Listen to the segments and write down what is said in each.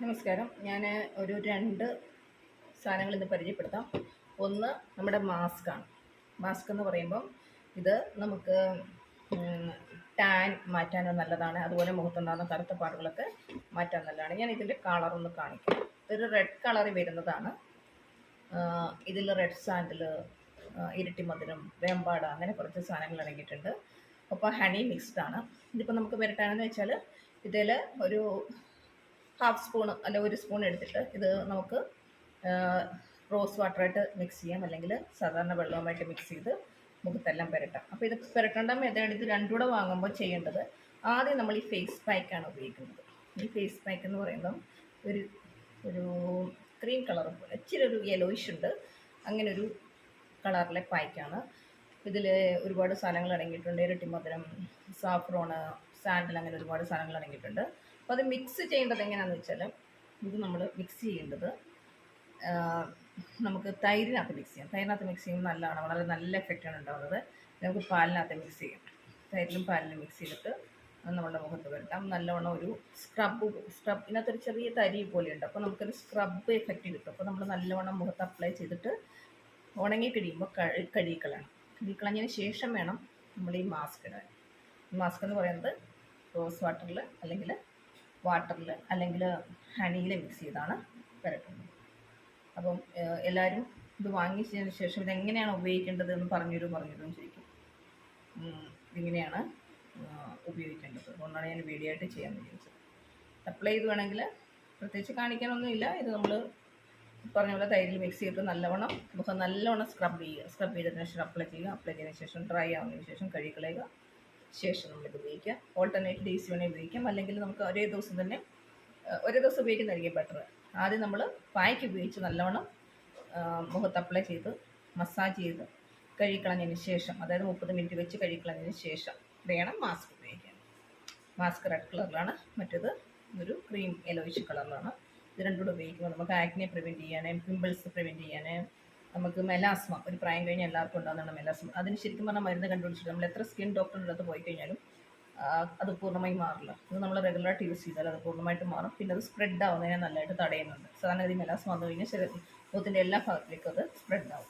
നമസ്കാരം. ഞാൻ ഒരു 2 സാധനങ്ങൾ ഇന്ന് പരിചയപ്പെടുത്താം. ഒന്ന് നമ്മുടെ മാസ്കാണ്. മാസ്ക് എന്ന് പറയുമ്പം ഇത് നമുക്ക് ടാൻ മാറ്റാൻ നല്ലതാണ്. അതുപോലെ മുഖത്തുണ്ടാകുന്ന കറുത്ത പാടുകളൊക്കെ മാറ്റാൻ നല്ലതാണ്. ഞാൻ ഇതിൻ്റെ കളറൊന്ന് കാണിക്കാം. ഇതൊരു റെഡ് കളറിൽ വരുന്നതാണ്. ഇതിൽ റെഡ് സാൻഡിൽ, ഇരട്ടി മധുരം, വേമ്പാട അങ്ങനെ കുറച്ച് സാധനങ്ങൾ അടങ്ങിയിട്ടുണ്ട്. അപ്പോൾ ഹണി മിക്സ്ഡ് ആണ്. ഇതിപ്പോൾ നമുക്ക് പുരട്ടാനെന്ന് വെച്ചാൽ ഇതിൽ ഒരു ഹാഫ് സ്പൂൺ അല്ല 1 സ്പൂൺ എടുത്തിട്ട് ഇത് നമുക്ക് റോസ് വാട്ടറായിട്ട് മിക്സ് ചെയ്യാം, അല്ലെങ്കിൽ സാധാരണ വെള്ളവുമായിട്ട് മിക്സ് ചെയ്ത് മുഖത്തെല്ലാം പുരട്ടാം. അപ്പോൾ ഇത് പുരട്ടേണ്ട മെത്തേഡ് ഇത് രണ്ടും കൂടെ വാങ്ങുമ്പോൾ ചെയ്യേണ്ടത്, ആദ്യം നമ്മൾ ഈ ഫേസ് പാക്കാണ് ഉപയോഗിക്കുന്നത്. ഈ ഫേസ് പാക്ക് എന്ന് പറയുമ്പം ഒരു ഒരു ക്രീം കളർ പോലെ ഇച്ചിരി ഒരു യെലോയിഷ് ഉണ്ട്, അങ്ങനെ ഒരു കളറിലെ പായ്ക്കാണ്. ഇതിൽ ഒരുപാട് സാധനങ്ങൾ അടങ്ങിയിട്ടുണ്ട്. ഇരട്ടി മധുരം, സാഫ്രോണ്, സാൻഡൽ, അങ്ങനെ ഒരുപാട് സാധനങ്ങൾ അടങ്ങിയിട്ടുണ്ട്. അപ്പോൾ അത് മിക്സ് ചെയ്യേണ്ടത് എങ്ങനെയാണെന്ന് വെച്ചാൽ, ഇത് നമ്മൾ മിക്സ് ചെയ്യേണ്ടത് നമുക്ക് തൈരിനകത്ത് മിക്സ് ചെയ്യാം. തൈരിനകത്ത് മിക്സ് ചെയ്യുമ്പോൾ നല്ലതാണ്, വളരെ നല്ല എഫക്റ്റാണ് ഉണ്ടാകുന്നത്. നമുക്ക് പാലിനകത്ത് മിക്സ് ചെയ്യാം. തൈരിലും പാലിലും മിക്സ് ചെയ്തിട്ട് നമ്മളുടെ മുഖത്ത് വരുത്താം. നല്ലവണ്ണം ഒരു സ്ക്രബ് ഇതിനകത്തൊരു ചെറിയ തരി പോലെയുണ്ട്, അപ്പോൾ നമുക്കൊരു സ്ക്രബ് എഫക്റ്റ് കിട്ടും. അപ്പോൾ നമ്മൾ നല്ലവണ്ണം മുഖത്ത് അപ്ലൈ ചെയ്തിട്ട് ഉണങ്ങി കഴിയുമ്പോൾ കഴുകിക്കളഞ്ഞതിന് ശേഷം വേണം നമ്മൾ ഈ മാസ്ക് ഇടാൻ. മാസ്ക് എന്ന് പറയുന്നത് റോസ് വാട്ടറിൽ അല്ലെങ്കിൽ ഹണിയിൽ മിക്സ് ചെയ്താണ് പുരട്ടുന്നത്. അപ്പം എല്ലാവരും ഇത് വാങ്ങിച്ചതിന് ശേഷം ഇതെങ്ങനെയാണ് ഉപയോഗിക്കേണ്ടത് എന്ന് പറഞ്ഞിരുന്നു ചോദിക്കും. ഇതിങ്ങനെയാണ് ഉപയോഗിക്കേണ്ടത്. അതുകൊണ്ടാണ് ഞാൻ വീഡിയോ ആയിട്ട് ചെയ്യാൻ വിചാരിച്ചത്. അപ്ലൈ ചെയ്ത് വേണമെങ്കിൽ പ്രത്യേകിച്ച് കാണിക്കാനൊന്നുമില്ല. ഇത് നമ്മൾ പറഞ്ഞ പോലെ തൈരിൽ മിക്സ് ചെയ്തിട്ട് നല്ലവണ്ണം സ്ക്രബ് ചെയ്തതിന് ശേഷം അപ്ലൈ ചെയ്തതിന് ശേഷം ഡ്രൈ ആവുന്നതിന് ശേഷം കഴുകിക്കളയുക. ശേഷം നമ്മളിത് ഉപയോഗിക്കാം. ഓൾട്ടർനേറ്റ് ഡേയ്സ് വേണമെങ്കിൽ ഉപയോഗിക്കാം, അല്ലെങ്കിൽ നമുക്ക് ഒരേ ദിവസം ഉപയോഗിക്കുന്നതായിരിക്കും ബെറ്റർ. ആദ്യം നമ്മൾ പായ്ക്ക് ഉപയോഗിച്ച് നല്ലവണ്ണം മുഖത്ത് അപ്ലൈ ചെയ്ത് മസാജ് ചെയ്ത് കഴുകിക്കളഞ്ഞതിന് ശേഷം, അതായത് 30 മിനിറ്റ് വെച്ച് കഴുകിക്കളഞ്ഞതിന് ശേഷം വേണം മാസ്ക് ഉപയോഗിക്കാൻ. മാസ്ക് റെഡ് കളറിലാണ്, മറ്റേത് ഒരു ക്രീം യെലോയിഷ് കളറിലാണ്. ഇത് രണ്ടും കൂടെ ഉപയോഗിക്കുമ്പോൾ നമുക്ക് ആക്നെ പ്രിവെൻറ്റ് ചെയ്യാനും പിമ്പിൾസ് പ്രിവെൻറ്റ് ചെയ്യാനും, നമുക്ക് മെലാസ്മ, ഒരു പ്രായം കഴിഞ്ഞാൽ എല്ലാവർക്കും ഉണ്ടാകുന്നതാണ് മെലാസ്മ. അതിന് ശരിക്കും പറഞ്ഞാൽ മരുന്ന് കണ്ടുപിടിച്ചിട്ട് നമ്മൾ എത്ര സ്കിൻ ഡോക്ടറിൻ്റെ അടുത്ത് പോയി കഴിഞ്ഞാലും അത് പൂർണ്ണമായി മാറില്ല. ഇത് നമ്മൾ റെഗുലറായിട്ട് യൂസ് ചെയ്താൽ അത് പൂർണ്ണമായിട്ട് മാറും. പിന്നെ അത് സ്പ്രെഡ് ആവുന്നതിനെ നല്ലതായിട്ട് തടയുന്നുണ്ട്. സാധാരണ ഈ മെലാസ്മ വന്നു കഴിഞ്ഞാൽ മുഖത്തിൻ്റെ എല്ലാ ഭാഗത്തേക്കും അത് സ്പ്രെഡ് ആവും.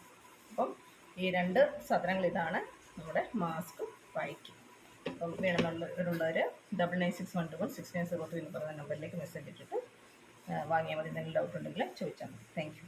അപ്പം ഈ 2 സാധനങ്ങൾ ഇതാണ് നമ്മുടെ മാസ്ക് പായ്ക്ക്. അപ്പം വേണമെന്നുള്ളവർ 9961216903 എന്ന് പറയുന്ന നമ്പറിലേക്ക് മെസ്സേജ് ഇട്ടിട്ട് വാങ്ങിയാൽ മതി. എന്തെങ്കിലും ഡൗട്ട് ഉണ്ടെങ്കിൽ ചോദിച്ചാൽ മതി. Thank you.